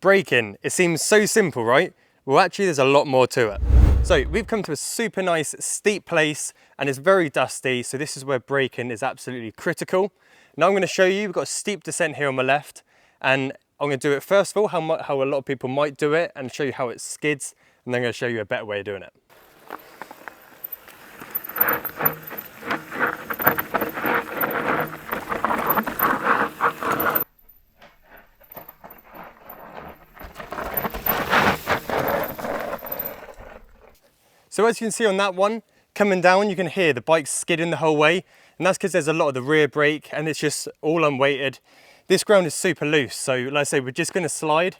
Braking, it seems so simple, right? Well, actually there's a lot more to it. So we've come to a super nice steep place and it's very dusty. So this is where braking is absolutely critical. Now I'm going to show you, we've got a steep descent here on my left, and I'm going to do it first of all, how a lot of people might do it, and show you how it skids, and then I'm going to show you a better way of doing it. So as you can see on that one, coming down, you can hear the bike skidding the whole way, and that's because there's a lot of the rear brake and it's just all unweighted. This ground is super loose, so like I say, we're just going to slide.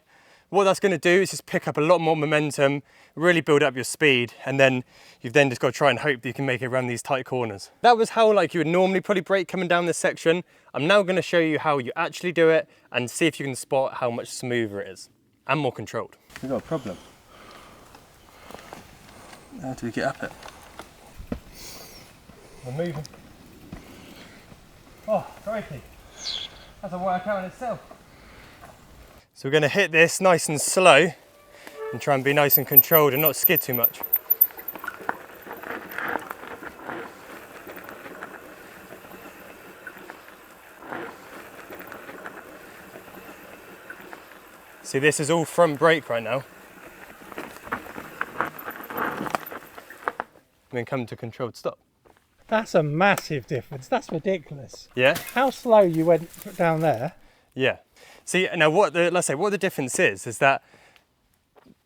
What that's going to do is just pick up a lot more momentum, really build up your speed, and then you've then just got to try and hope that you can make it around these tight corners. That was how you would normally probably brake coming down this section. I'm now going to show you how you actually do it and see if you can spot how much smoother it is and more controlled. We've got a problem. How do we get up it? We're moving. Oh, crikey. That's a workout in itself. So we're going to hit this nice and slow and try and be nice and controlled and not skid too much. See, this is all front brake right now. And then come to controlled stop. That's a massive difference. That's ridiculous. Yeah? How slow you went down there. Yeah. See, now what the difference is that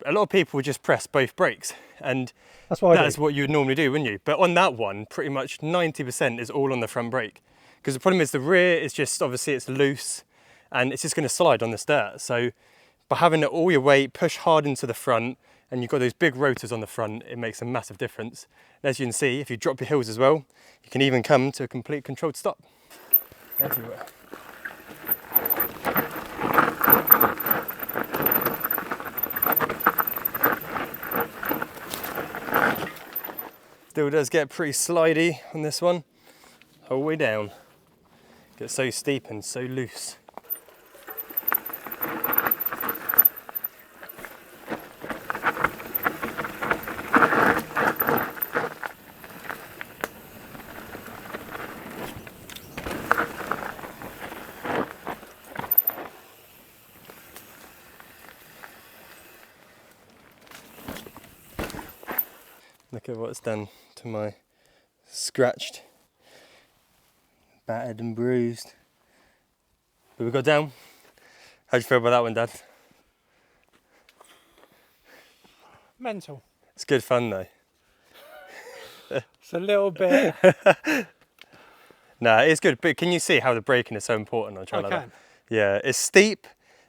a lot of people just press both brakes, and that's what you would normally do, wouldn't you? But on that one, pretty much 90% is all on the front brake. Because the problem is the rear is just, obviously it's loose and it's just going to slide on the dirt. So by having all your weight, push hard into the front, and you've got those big rotors on the front, it makes a massive difference. And as you can see, if you drop your heels as well, you can even come to a complete controlled stop everywhere. Still does get pretty slidey on this one, whole way down. Gets so steep and so loose. Look at what's done to my scratched, battered and bruised. But we got down. How'd you feel about that one, Dad? Mental. It's good fun though. It's a little bit. Nah, it's good, but can you see how the braking is so important on a trail like that? Yeah, it's steep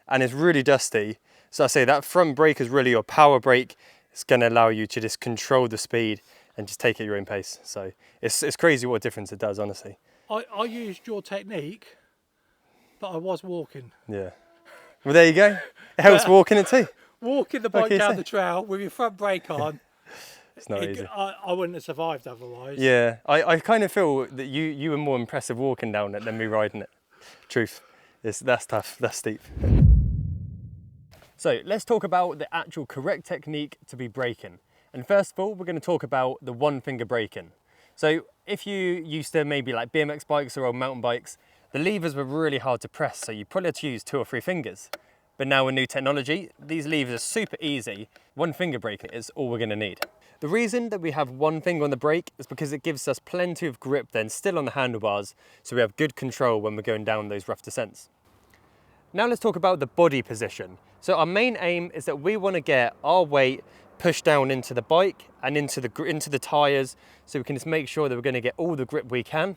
and it's really dusty. So I say that front brake is really your power brake. It's going to allow you to just control the speed and just take it at your own pace. So it's crazy what a difference it does, honestly. I used your technique, but I was walking. Yeah. Well, there you go. It helps walking it too. Walking the bike down the trail with your front brake on. It's not easy. I wouldn't have survived otherwise. Yeah, I kind of feel that you were more impressive walking down it than me riding it. Truth. That's tough, that's steep. So let's talk about the actual correct technique to be braking. And first of all, we're going to talk about the one finger braking. So if you used to maybe like BMX bikes or old mountain bikes, the levers were really hard to press, so you probably had to use 2 or 3 fingers. But now with new technology, these levers are super easy. One finger braking is all we're going to need. The reason that we have one finger on the brake is because it gives us plenty of grip then still on the handlebars, so we have good control when we're going down those rough descents. Now let's talk about the body position. So our main aim is that we want to get our weight pushed down into the bike and into the tyres, so we can just make sure that we're going to get all the grip we can.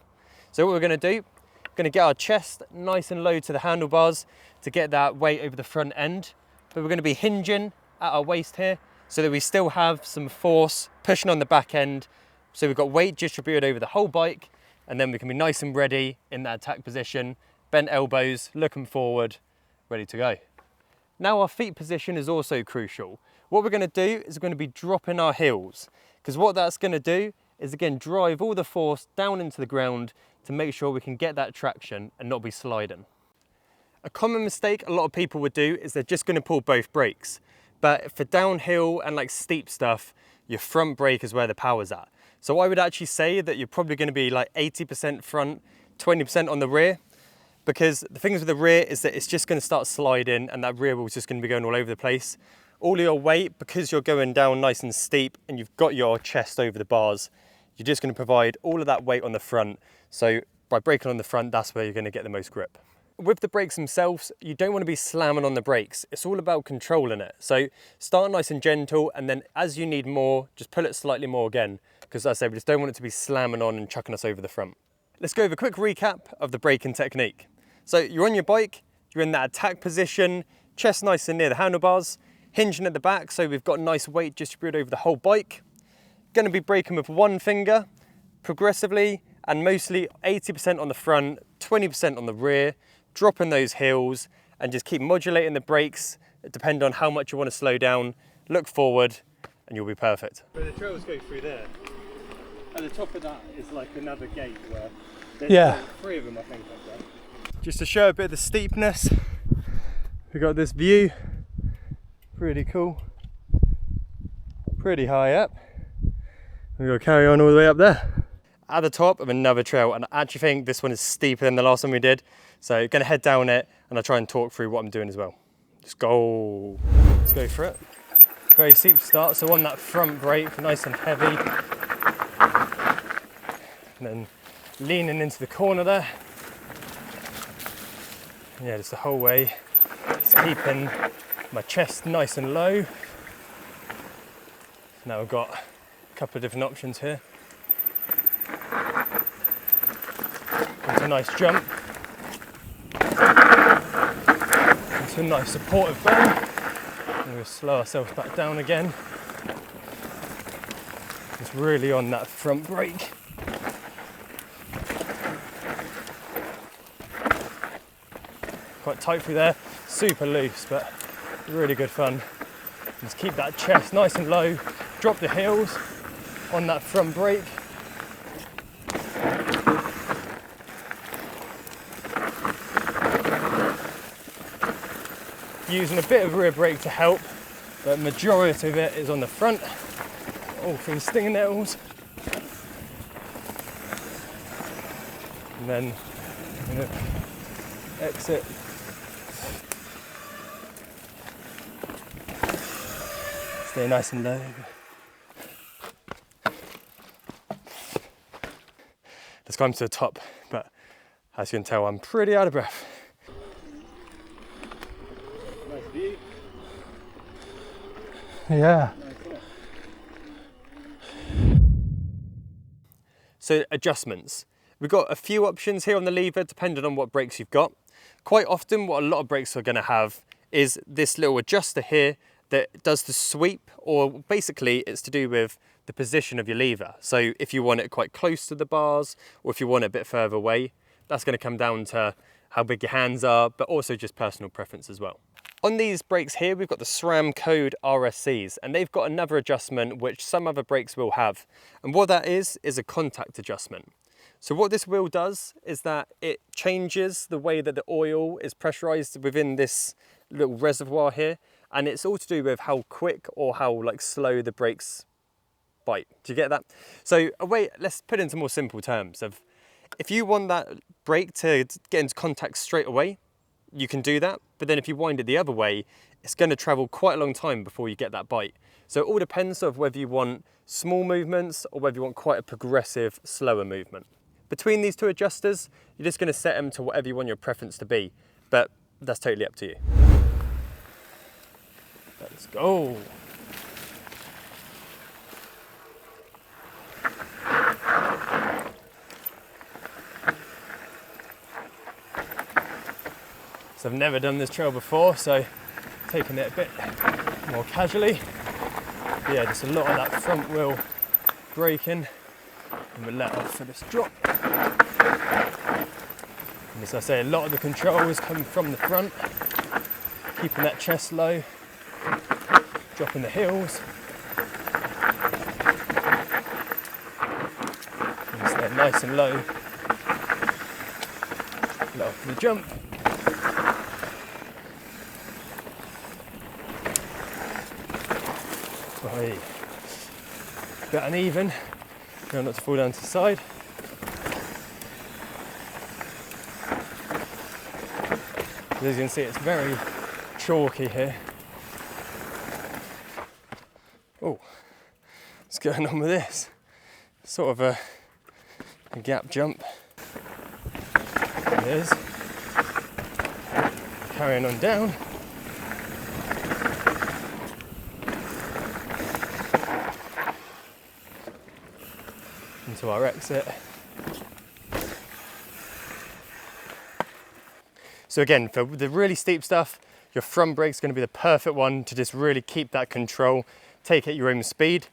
So what we're going to do, we're going to get our chest nice and low to the handlebars to get that weight over the front end. But we're going to be hinging at our waist here so that we still have some force pushing on the back end. So we've got weight distributed over the whole bike, and then we can be nice and ready in that attack position, bent elbows, looking forward, ready to go. Now our feet position is also crucial. What we're going to do is we're going to be dropping our heels, because what that's going to do is again drive all the force down into the ground to make sure we can get that traction and not be sliding. A common mistake a lot of people would do is they're just going to pull both brakes. But for downhill and like steep stuff, your front brake is where the power's at. So I would actually say that you're probably going to be like 80% front, 20% on the rear. Because the things with the rear is that it's just going to start sliding and that rear wheel's just going to be going all over the place. All your weight, because you're going down nice and steep and you've got your chest over the bars, you're just going to provide all of that weight on the front. So by braking on the front, that's where you're going to get the most grip. With the brakes themselves, you don't want to be slamming on the brakes. It's all about controlling it. So start nice and gentle, and then as you need more, just pull it slightly more again. Because as I say, we just don't want it to be slamming on and chucking us over the front. Let's go over a quick recap of the braking technique. So you're on your bike, you're in that attack position, chest nice and near the handlebars, hinging at the back, so we've got nice weight distributed over the whole bike. Going to be braking with one finger, progressively, and mostly 80% on the front, 20% on the rear, dropping those heels, and just keep modulating the brakes, depending on how much you want to slow down. Look forward, and you'll be perfect. But the trails go through there. At the top of that is like another gate where there's three of them, I think, up there. Just to show a bit of the steepness, we've got this view. Pretty cool. Pretty high up. We're going to carry on all the way up there. At the top of another trail, and I actually think this one is steeper than the last one we did. So going to head down it, and I'll try and talk through what I'm doing as well. Let's go. Let's go for it. Very steep start, so on that front brake, nice and heavy. And then leaning into the corner there. And yeah, just the whole way. Just keeping my chest nice and low. Now we've got a couple of different options here. Into a nice jump. Into a nice supportive bend. And we'll slow ourselves back down again. Just really on that front brake. Quite tight through there, super loose, but really good fun. Just keep that chest nice and low, drop the heels on that front brake. Using a bit of rear brake to help, but majority of it is on the front, all through stinging nettles. And then exit. Stay nice and low. Let's climb to the top, but as you can tell, I'm pretty out of breath. Nice view. Yeah. So adjustments. We've got a few options here on the lever, depending on what brakes you've got. Quite often, what a lot of brakes are going to have is this little adjuster here that does the sweep, or basically it's to do with the position of your lever. So if you want it quite close to the bars, or if you want it a bit further away, that's going to come down to how big your hands are, but also just personal preference as well. On these brakes here, we've got the SRAM code RSCs, and they've got another adjustment which some other brakes will have. And what that is a contact adjustment. So what this wheel does is that it changes the way that the oil is pressurized within this little reservoir here, and it's all to do with how quick or how slow the brakes bite. Do you get that? So let's put it into more simple terms of, if you want that brake to get into contact straight away, you can do that, but then if you wind it the other way, it's going to travel quite a long time before you get that bite. So it all depends on whether you want small movements or whether you want quite a progressive, slower movement. Between these two adjusters, you're just going to set them to whatever you want your preference to be, but that's totally up to you. Let's go. So I've never done this trail before, so taking it a bit more casually. But yeah, just a lot of that front wheel braking, and we'll let off for this drop. And as I say, a lot of the controls come from the front, keeping that chest low, dropping the heels, and stay nice and low. Let off for the jump. Oi. Bit uneven, try not to fall down to the side. As you can see, it's very chalky here. Oh, what's going on with this? Sort of a gap jump. There it is. Carrying on down. Into our exit. So again, for the really steep stuff, your front brake's going to be the perfect one to just really keep that control, take at your own speed.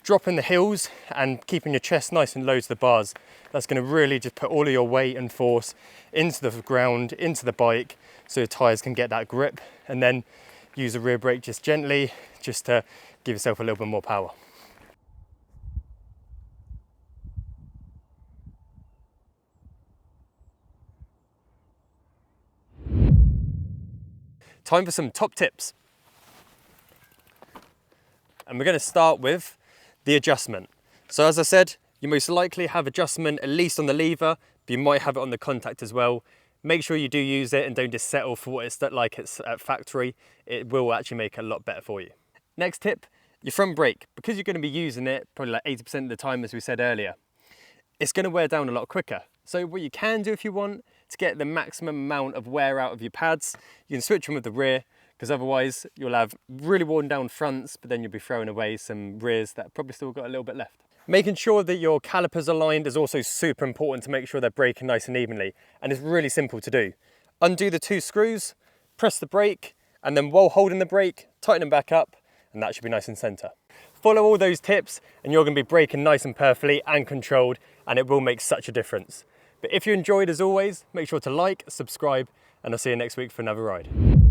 Dropping the hills and keeping your chest nice and low to the bars. That's going to really just put all of your weight and force into the ground, into the bike, so your tyres can get that grip, and then use the rear brake just gently, just to give yourself a little bit more power. Time for some top tips. And we're going to start with the adjustment. So as I said, you most likely have adjustment at least on the lever, but you might have it on the contact as well. Make sure you do use it and don't just settle for what it's like it's at factory. It will actually make it a lot better for you. Next tip, your front brake. Because you're going to be using it probably like 80% of the time, as we said earlier, it's going to wear down a lot quicker. So what you can do if you want to get the maximum amount of wear out of your pads, you can switch them with the rear, because otherwise you'll have really worn down fronts, but then you'll be throwing away some rears that probably still got a little bit left. Making sure that your calipers are aligned is also super important to make sure they're braking nice and evenly, and it's really simple to do. Undo the 2 screws, press the brake, and then while holding the brake, tighten them back up, and that should be nice and centre. Follow all those tips and you're going to be braking nice and perfectly and controlled, and it will make such a difference. But if you enjoyed, as always, make sure to like, subscribe, and I'll see you next week for another ride.